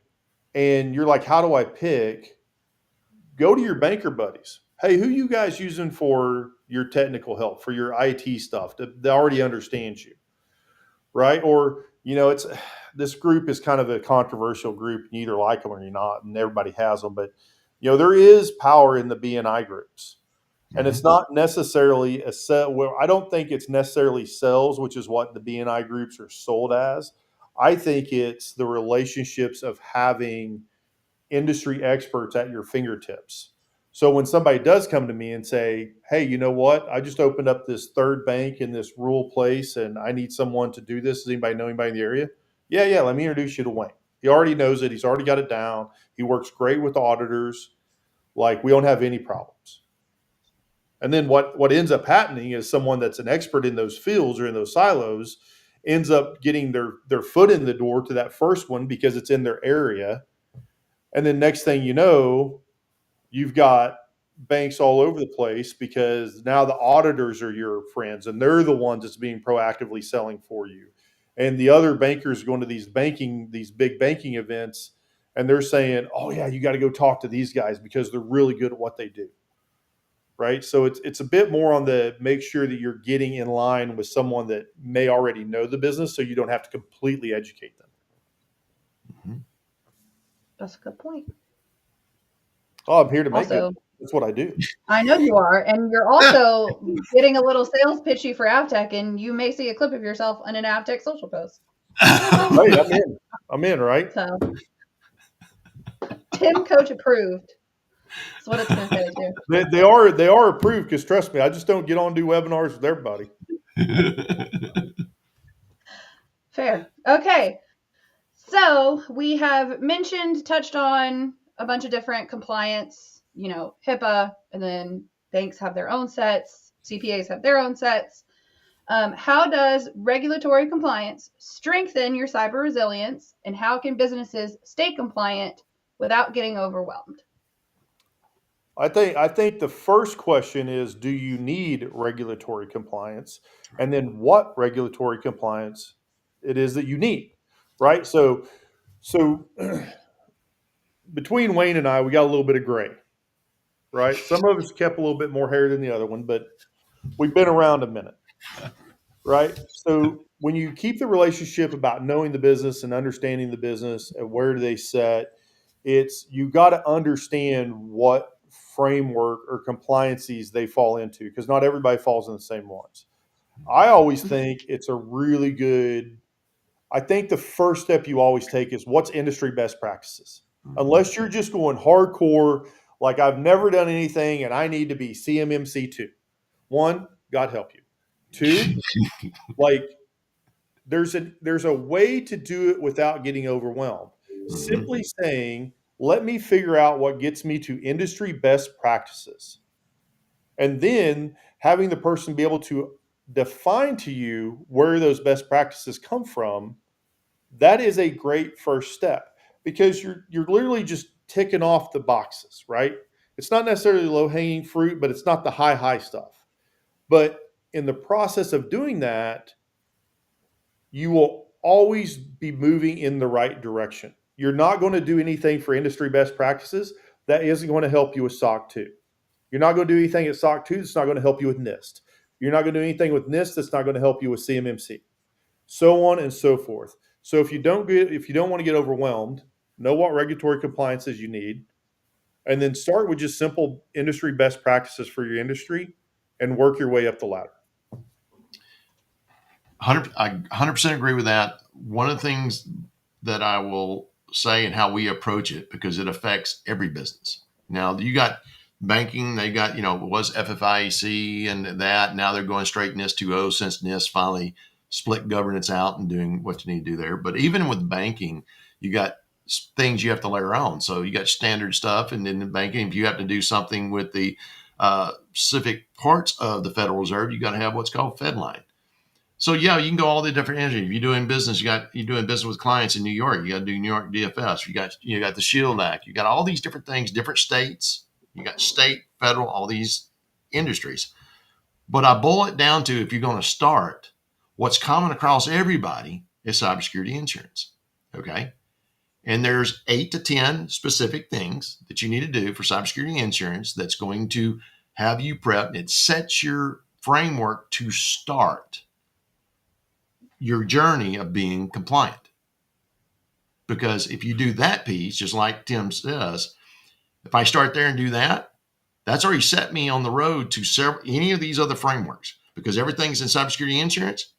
and you're like, how do I pick? Go to your banker buddies. Hey, who you guys using for your technical help, for your IT stuff that already understands you, right? Or, it's this group is kind of a controversial group. You either like them or you're not, and everybody has them. But, there is power in the BNI groups. And it's not necessarily a set. Well, I don't think it's necessarily sales, which is what the BNI groups are sold as. I think it's the relationships of having industry experts at your fingertips. So when somebody does come to me and say, hey, you know what? I just opened up this third bank in this rural place and I need someone to do this. Does anybody know anybody in the area? Yeah, yeah. Let me introduce you to Wayne. He already knows it. He's already got it down. He works great with auditors. Like, we don't have any problems. And then what ends up happening is someone that's an expert in those fields or in those silos ends up getting their foot in the door to that first one because it's in their area. And then next thing you know, you've got banks all over the place because now the auditors are your friends and they're the ones that's being proactively selling for you. And the other bankers going to these big banking events, and they're saying, oh yeah, you got to go talk to these guys because they're really good at what they do. Right. So it's a bit more on the make sure that you're getting in line with someone that may already know the business so you don't have to completely educate them. Mm-hmm. That's a good point. Oh, I'm here to make Also, it. That's what I do. I know you are, and you're also getting a little sales pitchy for Avtech, and you may see a clip of yourself on an Avtech social post. Right, I'm in, right? So, Tim Coach approved. That's what it's going to say too. They are approved because trust me, I just don't get on and do webinars with everybody. Fair. Okay. So we have touched on a bunch of different compliance, HIPAA, and then banks have their own sets, CPAs have their own sets. How does regulatory compliance strengthen your cyber resilience, and how can businesses stay compliant without getting overwhelmed? I think the first question is, do you need regulatory compliance? And then what regulatory compliance it is that you need, right? So between Wayne and I, we got a little bit of gray, right? Some of us kept a little bit more hair than the other one, but we've been around a minute, right? So when you keep the relationship about knowing the business and understanding the business and where do they set, it's you got to understand what framework or compliances they fall into because not everybody falls in the same ones. I always think it's a really good. I think the first step you always take is what's industry best practices. Unless you're just going hardcore, like I've never done anything and I need to be CMMC2. One, God help you. Two, like there's a way to do it without getting overwhelmed. Simply saying, let me figure out what gets me to industry best practices. And then having the person be able to define to you where those best practices come from, that is a great first step because you're literally just ticking off the boxes, right? It's not necessarily low hanging fruit, but it's not the high stuff. But in the process of doing that, you will always be moving in the right direction. You're not going to do anything for industry best practices that isn't going to help you with SOC 2. You're not going to do anything at SOC 2 that's not going to help you with NIST. You're not going to do anything with NIST that's not going to help you with CMMC. So on and so forth. So if you don't want to get overwhelmed, know what regulatory compliances you need, and then start with just simple industry best practices for your industry and work your way up the ladder. I 100% agree with that. One of the things that I will say and how we approach it, because it affects every business. Now you got banking, they got, it was FFIEC and that. Now they're going straight NIST 2.0 since NIST finally split governance out and doing what you need to do there. But even with banking, you got things you have to layer on. So you got standard stuff. And then in banking, if you have to do something with the specific parts of the Federal Reserve, you got to have what's called FedLine. So yeah, you can go all the different entities. If you're doing business, you're doing business with clients in New York. You got to do New York DFS. You got the Shield Act. You got all these different things, different states. You got state, federal, all these industries. But I boil it down to, if you're going to start, what's common across everybody is cybersecurity insurance. Okay, And there's 8 to 10 specific things that you need to do for cybersecurity insurance that's going to have you prepped. It sets your framework to start your journey of being compliant. Because if you do that piece, just like Tim says, if I start there and do that, that's already set me on the road to any of these other frameworks. Because everything's in cybersecurity insurance,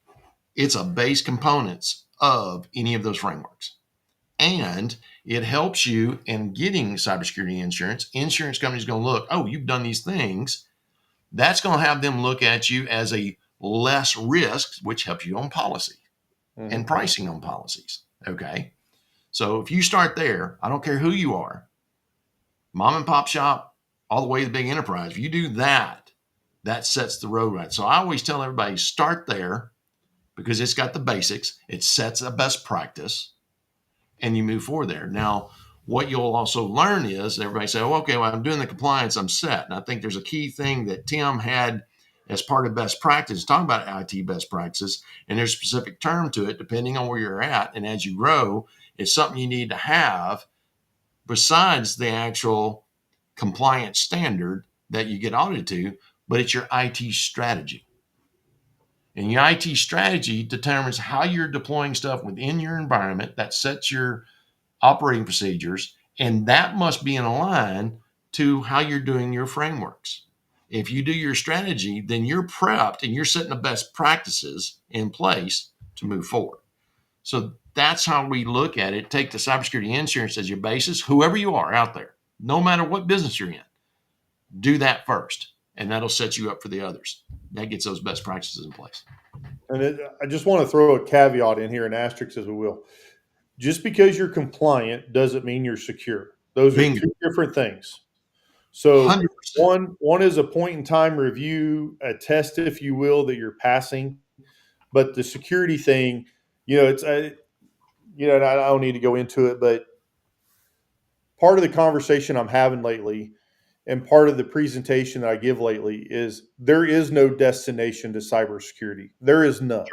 it's a base components of any of those frameworks. And it helps you in getting cybersecurity insurance. Insurance companies going to look, oh, you've done these things. That's going to have them look at you as a less risk, which helps you on policy and pricing on policies. Okay. So if you start there, I don't care who you are, mom and pop shop, all the way to the big enterprise. If you do that, that sets the road right. So I always tell everybody, start there because it's got the basics. It sets a best practice and you move forward there. Now, what you'll also learn is everybody say, oh, okay, well, I'm doing the compliance, I'm set. And I think there's a key thing that Tim had as part of best practice, talking about IT best practices, and there's a specific term to it depending on where you're at. And as you grow, it's something you need to have besides the actual compliance standard that you get audited to, but it's your IT strategy. And your IT strategy determines how you're deploying stuff within your environment that sets your operating procedures, and that must be in line to how you're doing your frameworks. If you do your strategy, then you're prepped and you're setting the best practices in place to move forward. So that's how we look at it. Take the cybersecurity insurance as your basis, whoever you are out there, no matter what business you're in, do that first, and that'll set you up for the others. That gets those best practices in place. And I just want to throw a caveat in here, an asterisk as we will. Just because you're compliant doesn't mean you're secure. Those are Bingo. two different things. So 100%. one is a point in time review, a test, if you will, that you're passing. But the security thing, it's and I don't need to go into it, but part of the conversation I'm having lately and part of the presentation that I give lately is there is no destination to cybersecurity. There is none.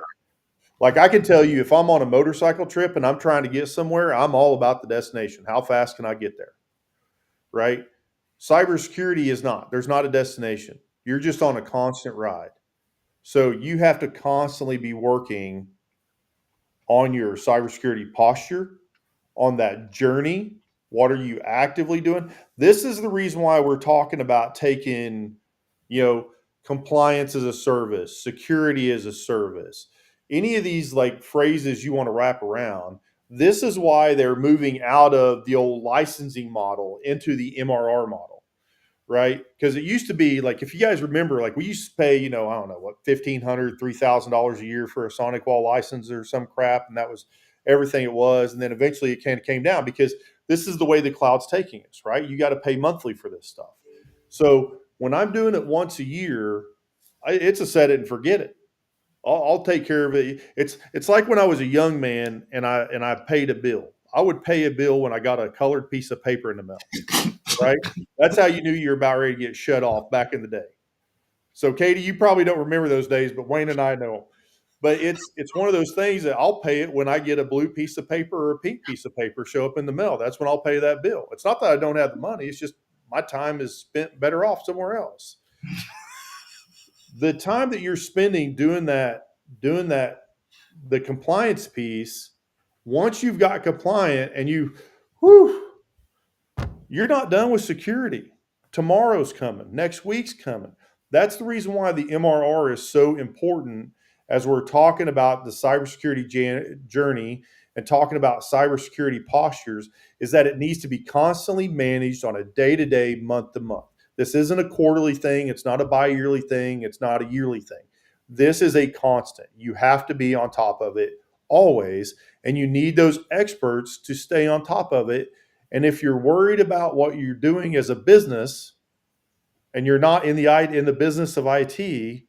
Like I can tell you, if I'm on a motorcycle trip and I'm trying to get somewhere, I'm all about the destination. How fast can I get there? Right? Cybersecurity is not. There's not a destination. You're just on a constant ride. So you have to constantly be working on your cybersecurity posture, on that journey. What are you actively doing? This is the reason why we're talking about taking, compliance as a service, security as a service, any of these like phrases you want to wrap around. This is why they're moving out of the old licensing model into the MRR model, right? Because it used to be like, if you guys remember, like we used to pay, I don't know what, $1,500, $3,000 a year for a Sonic Wall license or some crap. And that was everything it was. And then eventually it kind of came down because this is the way the cloud's taking us, right? You got to pay monthly for this stuff. So when I'm doing it once a year, it's a set it and forget it. I'll take care of it. It's like when I was a young man and I paid a bill. I would pay a bill when I got a colored piece of paper in the mail, right? That's how you knew you were about ready to get shut off back in the day. So Katie, you probably don't remember those days, but Wayne and I know. But it's one of those things that I'll pay it when I get a blue piece of paper or a pink piece of paper show up in the mail. That's when I'll pay that bill. It's not that I don't have the money. It's just my time is spent better off somewhere else. The time that you're spending doing that, the compliance piece, once you've got compliant and you're not done with security. Tomorrow's coming, next week's coming. That's the reason why the MRR is so important as we're talking about the cybersecurity journey and talking about cybersecurity postures, is that it needs to be constantly managed on a day-to-day, month-to-month. This isn't a quarterly thing. It's not a bi-yearly thing. It's not a yearly thing. This is a constant. You have to be on top of it always, and you need those experts to stay on top of it. And if you're worried about what you're doing as a business and you're not in the business of IT,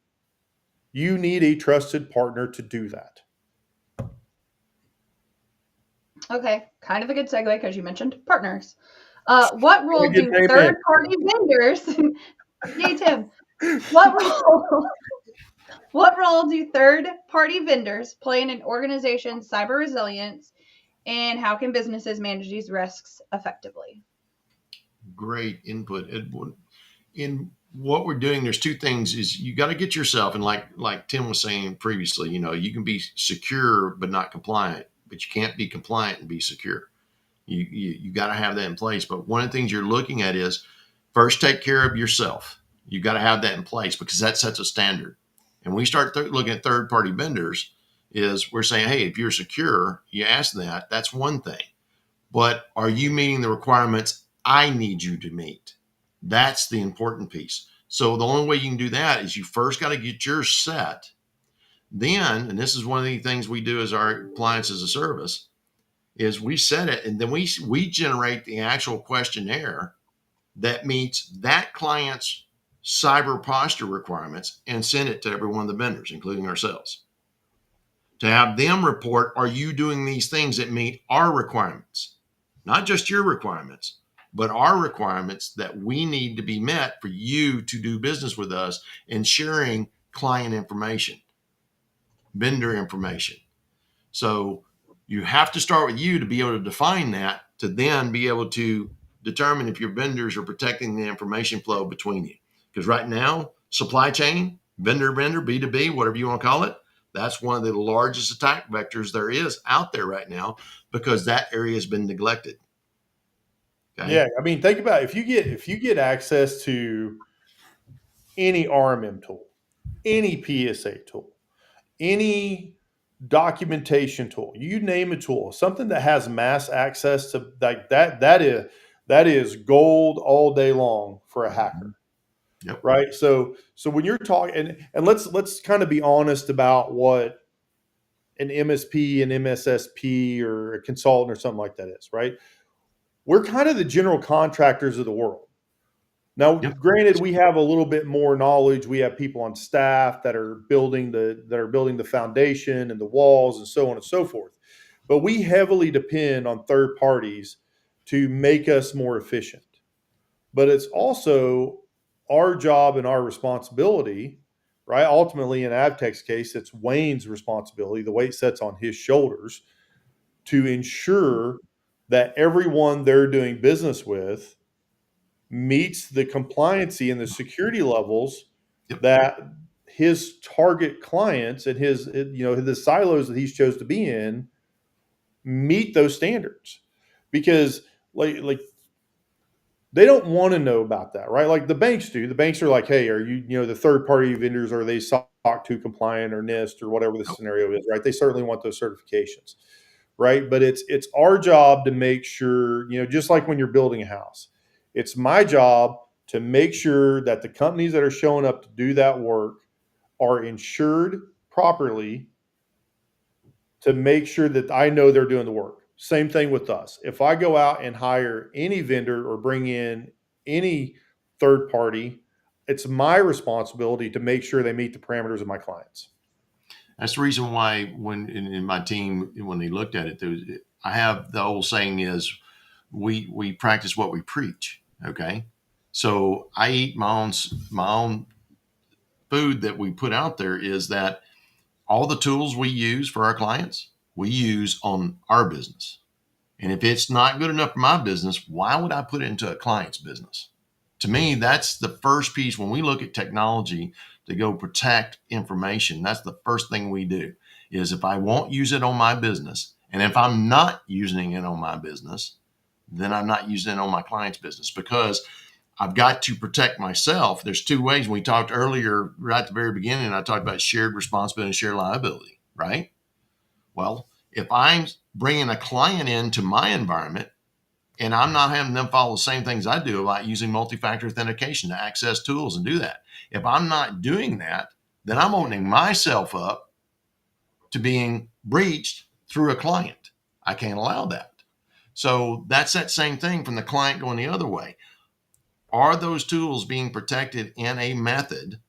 you need a trusted partner to do that. Okay, kind of a good segue because you mentioned partners. What role do third-party vendors? Yay, Tim! What role do third-party vendors play in an organization's cyber resilience, And how can businesses manage these risks effectively? Great input. In what we're doing, there's two things: is you got to get yourself, and like Tim was saying previously, you can be secure but not compliant, but you can't be compliant and be secure. You got to have that in place. But one of the things you're looking at is first take care of yourself. You got to have that in place because that sets a standard. And we start looking at third party vendors, is we're saying, hey, if you're secure, you ask that. That's one thing. But are you meeting the requirements I need you to meet? That's the important piece. So the only way you can do that is you first got to get yours set. Then, and this is one of the things we do as our clients as a service, is we set it and then we generate the actual questionnaire that meets that client's cyber posture requirements and send it to every one of the vendors, including ourselves, to have them report, are you doing these things that meet our requirements? Not just your requirements, but our requirements that we need to be met for you to do business with us, and sharing client information, vendor information. So you have to start with you to be able to define that, to then be able to determine if your vendors are protecting the information flow between you. Because right now, supply chain, vendor, B2B, whatever you want to call it, that's one of the largest attack vectors there is out there right now because that area has been neglected. Okay. Yeah, I mean, think about it. If you get access to any RMM tool, any PSA tool, any documentation tool, you name a tool, something that has mass access to like that is gold all day long for a hacker, Yep. right? So when you're talking, and let's kind of be honest about what an MSP, an MSSP, or a consultant or something like that is, right? We're kind of the general contractors of the world. Now, Yep. granted, we have a little bit more knowledge. We have people on staff that are building the foundation and the walls and so on and so forth. But we heavily depend on third parties to make us more efficient. But it's also our job and our responsibility, right? Ultimately, in Avtech's case, it's Wayne's responsibility. The weight sets on his shoulders to ensure that everyone they're doing business with meets the compliancy and the security levels Yep. that his target clients and his the silos that he's chose to be in meet those standards, because like they don't want to know about that, right? Like the banks do. The banks are like, hey, are you the third party vendors, are they SOC 2 compliant or NIST or whatever the scenario is, right? They certainly want those certifications, right? But it's our job to make sure, just like when you're building a house, it's my job to make sure that the companies that are showing up to do that work are insured properly, to make sure that I know they're doing the work. Same thing with us. If I go out and hire any vendor or bring in any third party, it's my responsibility to make sure they meet the parameters of my clients. That's the reason why when in my team, when they looked at it, I have the old saying is we practice what we preach. Okay. So I eat my own food that we put out there, is that all the tools we use for our clients, we use on our business. And if it's not good enough for my business, why would I put it into a client's business? To me, that's the first piece. When we look at technology to go protect information, that's the first thing we do, is if I won't use it on my business, and if I'm not using it on my business, then I'm not using it on my client's business, because I've got to protect myself. There's two ways. We talked earlier, right at the very beginning, I talked about shared responsibility and shared liability, right? Well, if I'm bringing a client into my environment and I'm not having them follow the same things I do about using multi-factor authentication to access tools and do that, if I'm not doing that, then I'm opening myself up to being breached through a client. I can't allow that. So that's that same thing from the client going the other way. Are those tools being protected in a method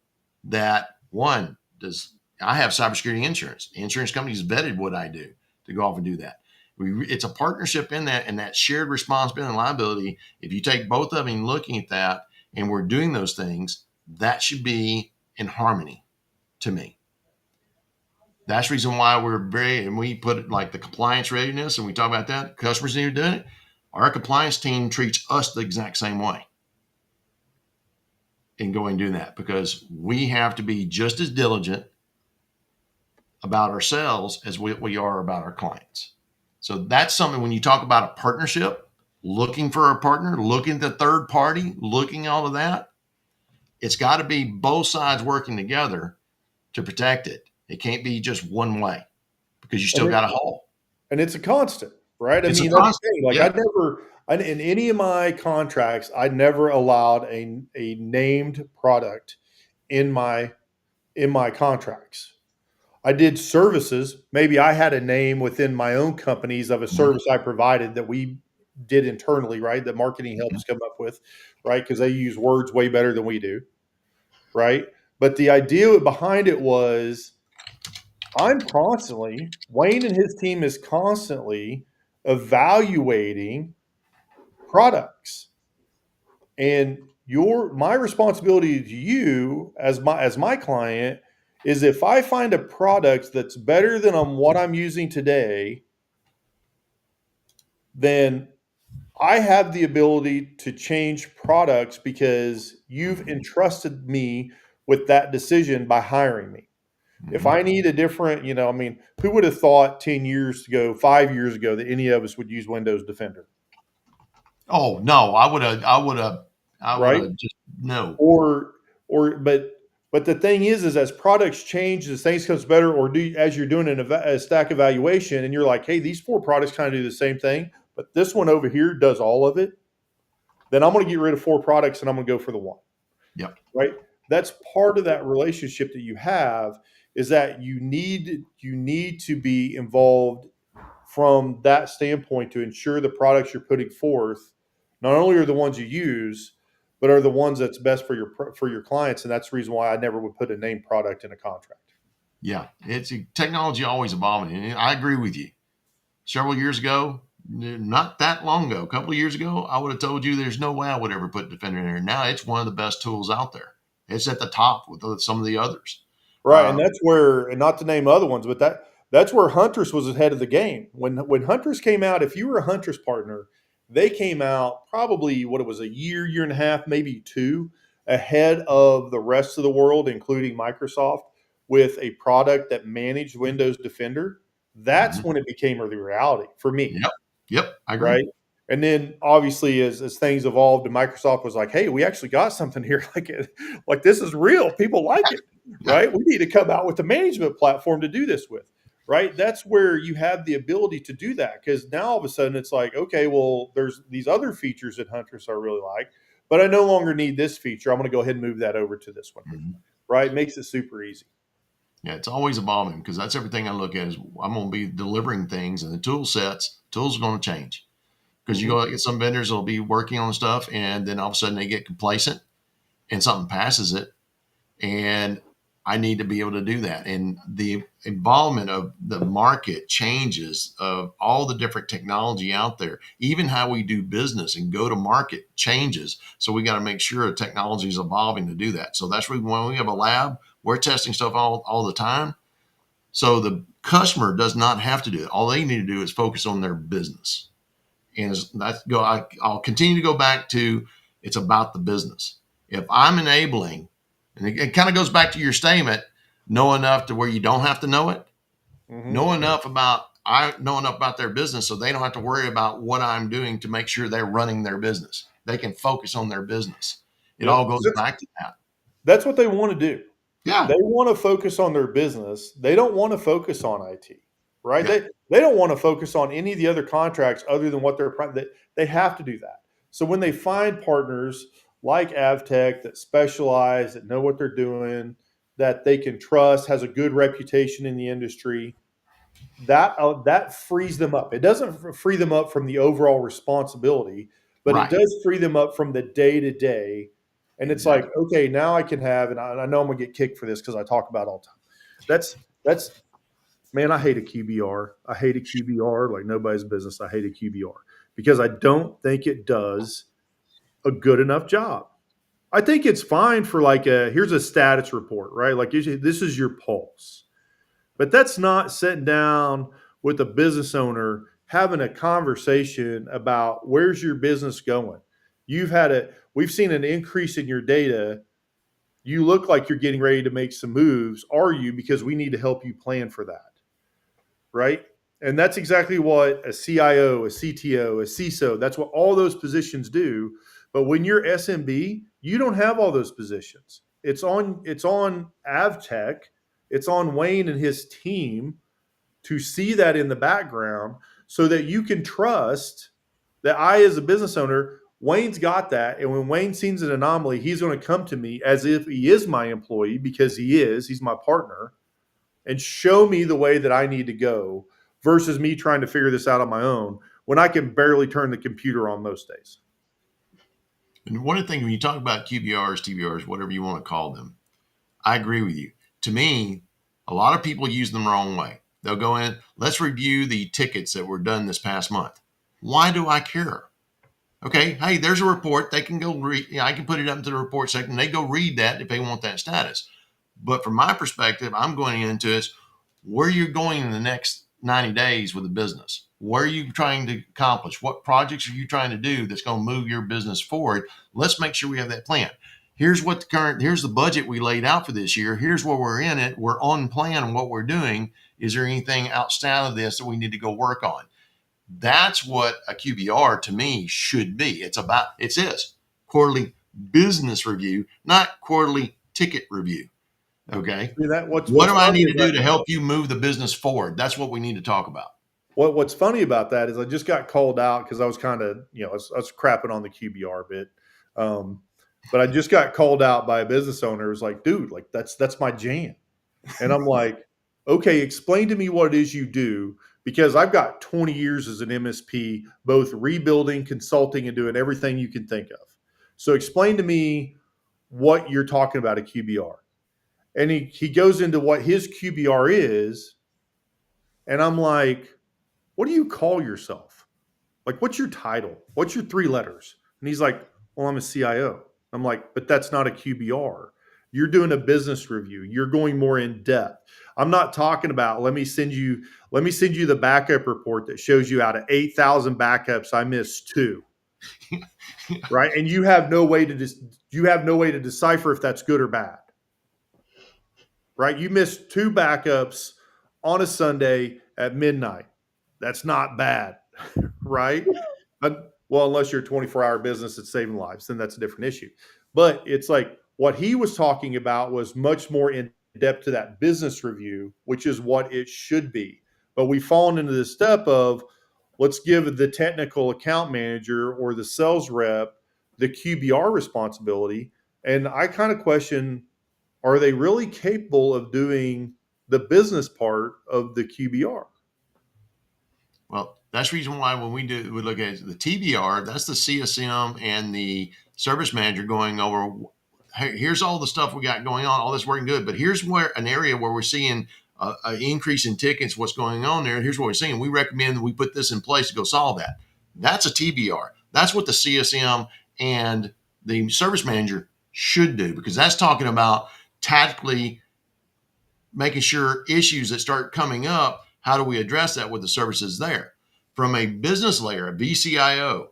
that, one, does I have cybersecurity insurance? The insurance companies vetted what I do to go off and do that. It's a partnership in that, and that shared responsibility and liability. If you take both of them looking at that, and we're doing those things, that should be in harmony to me. That's the reason why and we put it like the compliance readiness, and we talk about that. Customers need to do it. Our compliance team treats us the exact same way in going and doing that, because we have to be just as diligent about ourselves as we are about our clients. So that's something when you talk about a partnership, looking for a partner, looking at the third party, looking at all of that, it's got to be both sides working together to protect it. It can't be just one way, because you And still got a hole. it's a constant, right? I It's a mean, that's the constant. thing. Like Yeah. in any of my contracts, I never allowed a named product in my contracts. I did services. Maybe I had a name within my own companies of a Mhm. service I provided that we did internally, right? That marketing helped us come up with, right? Because they use words way better than we do, right? But the idea behind it was Wayne and his team is constantly evaluating products. And my responsibility to you as my client is, if I find a product that's better than what I'm using today, then I have the ability to change products because you've entrusted me with that decision by hiring me. If Mhm. I need a different, I mean, who would have thought 10 years ago, 5 years ago, that any of us would use Windows Defender, Oh no, I would right? have just no. Or, but the thing is as products change, as things comes better, or as you're doing a stack evaluation and you're like, hey, these four products kind of do the same thing, but this one over here does all of it, then I'm going to get rid of four products and I'm going to go for the one. Yep. Right? That's part of that relationship that you have, is that you need to be involved from that standpoint to ensure the products you're putting forth not only are the ones you use, but are the ones that's best for your clients. And that's the reason why I never would put a named product in a contract. Yeah. It's technology always evolving. And I agree with you. Several years ago, not that long ago, a couple of years ago, I would have told you there's no way I would ever put Defender in there. Now it's one of the best tools out there. It's at the top with some of the others. Right, and Uh, that's where, and not to name other ones, but that's where Huntress was ahead of the game. When Huntress came out, if you were a Huntress partner, they came out probably what it was, a year and a half, maybe two, ahead of the rest of the world, including Microsoft, with a product that managed Windows Defender. That's mhm. when it became the reality for me, Yep. Yep. I agree. right? And then obviously, as things evolved, and Microsoft was like, "Hey, we actually got something here. Like this is real. People like it, Yeah. right? We need to come out with a management platform to do this with." Right? That's where you have the ability to do that, because now all of a sudden it's like, okay, well, there's these other features that Huntress I really like, but I no longer need this feature. I'm going to go ahead and move that over to this one here. Mhm. Right? Makes it super easy. Yeah. It's always evolving, because that's everything I look at is I'm going to be delivering things, and the tools are going to change, because you Hmm. go get some vendors that'll be working on stuff, and then all of a sudden they get complacent and something passes it, and I need to be able to do that. And the involvement of the market changes of all the different technology out there, even how we do business and go to market changes. So we got to make sure the technology is evolving to do that. So that's when we have a lab, we're testing stuff all the time. So the customer does not have to do it. All they need to do is focus on their business. And I'll continue to go back to, it's about the business. If I'm enabling, and it kind of goes back to your statement, know enough to where you don't have to know it, Hmm. know enough about I know enough about their business so they don't have to worry about what I'm doing to make sure they're running their business. They can focus on their business. It Yep. all goes back to that. That's what they want to do. Yeah. They want to focus on their business. They don't want to focus on IT, right? Yeah. They don't want to focus on any of the other contracts other than what they have to do that. So when they find partners like Avtech that specialize, that know what they're doing, that they can trust, has a good reputation in the industry, that frees them up. It doesn't free them up from the overall responsibility, but it Right. does free them up from the day to day. And it's like, Exactly. okay, now I can have, and I know I'm gonna get kicked for this because I talk about it all the time. That's man, I hate a QBR. I hate a QBR like nobody's business. I hate a QBR because I don't think it does a good enough job. I think it's fine for like here's a status report, right? Like this is your pulse. But that's not sitting down with a business owner having a conversation about where's your business going. We've seen an increase in your data. You look like you're getting ready to make some moves. Are you? Because we need to help you plan for that. Right. And that's exactly what a CIO, a CTO, a CISO, that's what all those positions do. But when you're SMB, you don't have all those positions. It's on AvTech, it's on Wayne and his team to see that in the background so that you can trust that I, as a business owner, Wayne's got that. And when Wayne sees an anomaly, he's going to come to me as if he is my employee, because he's my partner, and show me the way that I need to go versus me trying to figure this out on my own when I can barely turn the computer on most days. And one of the things, when you talk about QBRs, TBRs, whatever you want to call them, I agree with you. To me, a lot of people use them the wrong way. They'll go in, let's review the tickets that were done this past month. Why do I care? Okay, hey, there's a report. They can go read. I can put it up into the report section. They go read that if they want that status. But from my perspective, I'm going into it, where you're going in the next 90 days with the business. What are you trying to accomplish? What projects are you trying to do that's going to move your business forward? Let's make sure we have that plan. Here's the budget we laid out for this year. Here's where we're in it. We're on plan on what we're doing. Is there anything outside of this that we need to go work on? That's what a QBR to me should be. It says quarterly business review, not quarterly ticket review. Okay. What do I need to do to help you move the business forward? That's what we need to talk about. What's funny about that is I just got called out because I was kind of, I was crapping on the QBR bit. But I just got called out by a business owner. It was like, dude, like that's my jam. And I'm like, okay, explain to me what it is you do, because I've got 20 years as an MSP, both rebuilding, consulting, and doing everything you can think of. So explain to me what you're talking about a QBR. And he goes into what his QBR is. And I'm like, what do you call yourself? Like, what's your title? What's your 3 letters? And he's like, well, I'm a CIO. I'm like, but that's not a QBR. You're doing a business review. You're going more in depth. I'm not talking about, let me send you the backup report that shows you out of 8,000 backups, I missed 2. Right? And you have no way to decipher if that's good or bad. Right? You missed 2 backups on a Sunday at midnight. That's not bad. Right? Well, unless you're a 24-hour business that's saving lives, then that's a different issue. But it's like what he was talking about was much more in depth to that business review, which is what it should be. But we've fallen into the step of, let's give the technical account manager or the sales rep the QBR responsibility. And I kind of question, are they really capable of doing the business part of the QBR? Well, that's the reason why when we look at the TBR, that's the CSM and the service manager going over, hey, here's all the stuff we got going on, all this working good, but here's an area where we're seeing an increase in tickets, what's going on there. Here's what we're seeing. We recommend that we put this in place to go solve that. That's a TBR. That's what the CSM and the service manager should do, because that's talking about tactically making sure issues that start coming up, how do we address that with the services there? From a business layer, a VCIO,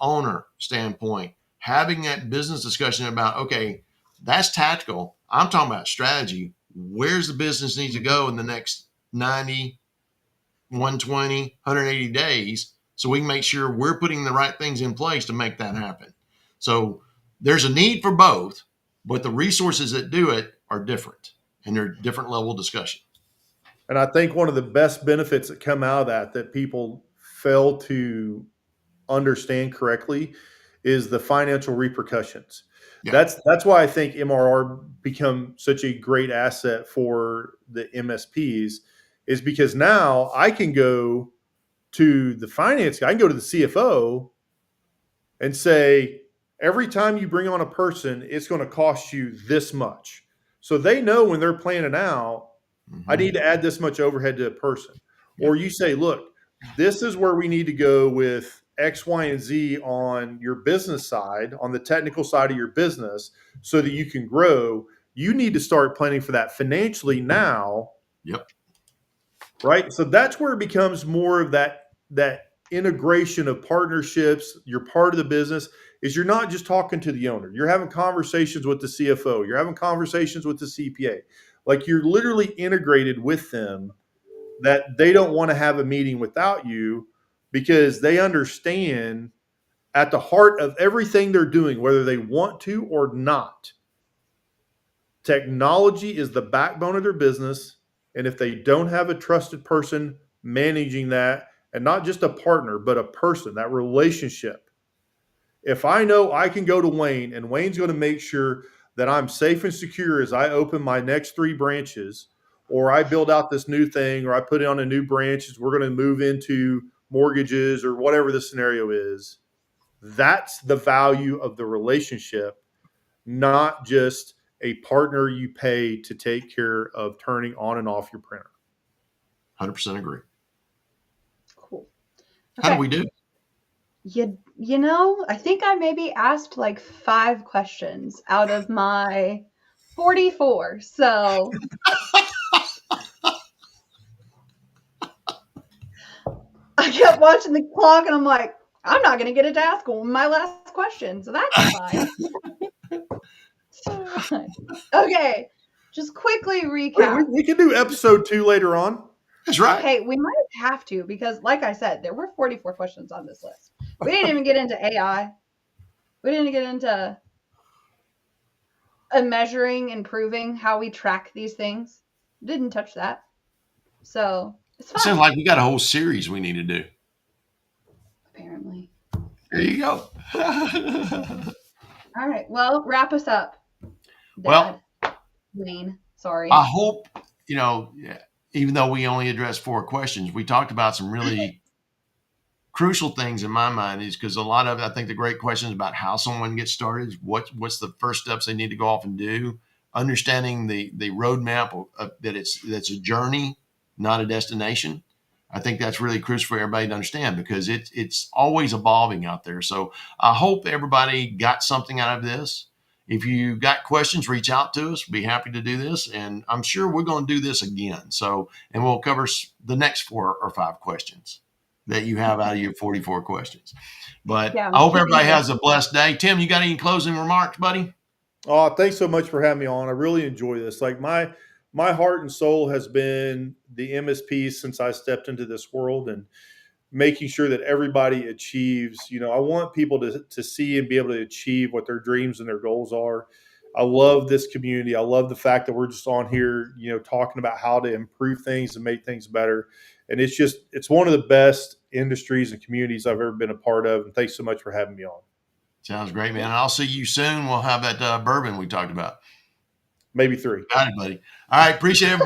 owner standpoint, having that business discussion about, okay, that's tactical. I'm talking about strategy. Where's the business needs to go in the next 90, 120, 180 days, so we can make sure we're putting the right things in place to make that happen. So there's a need for both, but the resources that do it are different, and they're different level of discussion. And I think one of the best benefits that come out of that people fail to understand correctly is the financial repercussions. Yeah. That's why I think MRR become such a great asset for the MSPs, is because now I can go to the finance guy, I can go to the CFO and say, every time you bring on a person, it's going to cost you this much. So they know when they're planning out, I need to add this much overhead to a person. Or you say, look, this is where we need to go with X, Y, and Z on your business side, on the technical side of your business, so that you can grow. You need to start planning for that financially now, Yep. Right. So that's where it becomes more of that integration of partnerships. You're part of the business. Is you're not just talking to the owner. You're having conversations with the CFO. You're having conversations with the CPA. Like you're literally integrated with them, that they don't want to have a meeting without you, because they understand at the heart of everything they're doing, whether they want to or not, technology is the backbone of their business. And if they don't have a trusted person managing that, and not just a partner, but a person, that relationship, if I know I can go to Wayne and Wayne's going to make sure that I'm safe and secure as I open my next 3 branches, or I build out this new thing, or I put on a new branch as we're going to move into mortgages or whatever the scenario is, that's the value of the relationship, not just a partner you pay to take care of turning on and off your printer. 100% agree. Cool. How do Okay. we do? You know, I think I maybe asked like 5 questions out of my 44. So I kept watching the clock and I'm like, I'm not going to get it to ask my last question. So that's fine. Okay. Just quickly recap. We can do episode 2 later on. That's right. Hey, we might have to, because like I said, there were 44 questions on this list. We didn't even get into AI. We didn't get into measuring and proving how we track these things. Didn't touch that. So it's It sounds fine. like we got a whole series we need to do. Apparently. There you go. All right. Well, wrap us up, Dad. Well, Wayne. Sorry. I hope, even though we only addressed 4 questions, we talked about some really crucial things in my mind, is because a lot of it, I think the great questions about how someone gets started, what's the first steps they need to go off and do, understanding the roadmap of, that's a journey, not a destination. I think that's really crucial for everybody to understand, because it's always evolving out there. So I hope everybody got something out of this. If you got questions, reach out to us. Be happy to do this, and I'm sure we're going to do this again. So, and we'll cover the next 4 or 5 questions that you have out of your 44 questions. But Yeah, I hope everybody has a blessed day. Tim, you got any closing remarks, buddy? Oh, thanks so much for having me on. I really enjoy this. Like my heart and soul has been the MSP since I stepped into this world, and making sure that everybody achieves. I want people to see and be able to achieve what their dreams and their goals are. I love this community. I love the fact that we're just on here, talking about how to improve things and make things better. And it's one of the best industries and communities I've ever been a part of. And thanks so much for having me on. Sounds great, man. And I'll see you soon. We'll have that bourbon we talked about. Maybe 3. Got it, buddy. All right. Appreciate everybody.